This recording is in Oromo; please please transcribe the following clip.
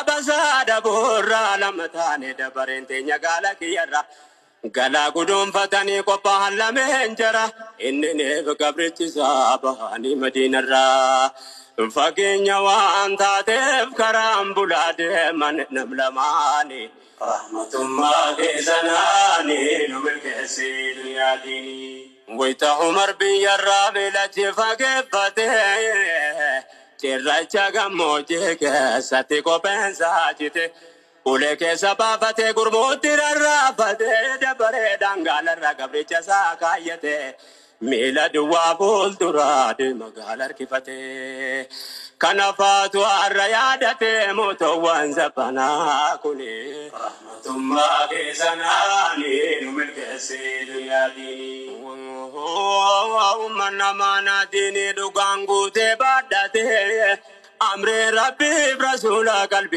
basaada burra lamatane dabarente nyagala kiyarra gala gudum fatani ko pahallamen jara inni ne gabrichi sabani madinarra fageenya waan taateef karaan bulaade man namlamani rahmatummaa keessanaani nu milkeessi duniyaa diinii wayita umar biyyarraa beelachi fageeffatee cirracha gammoojjii keessatti kopheensaa jite ulee keessa baafatee gurmuutti rarraafatee dabaree dhangaalarra gabricha isaa kaayyate miila duwwaa fuulduraa magaala harkifatee kana faatu har'a yaadatee mootoowwan zabbanaa kuni rahmatummaa keessanaani nu milkeessi duniyaa diinii ummanna maanaa diinii dhugaan guutee baadhatee amree rabbiif rasuula qalbii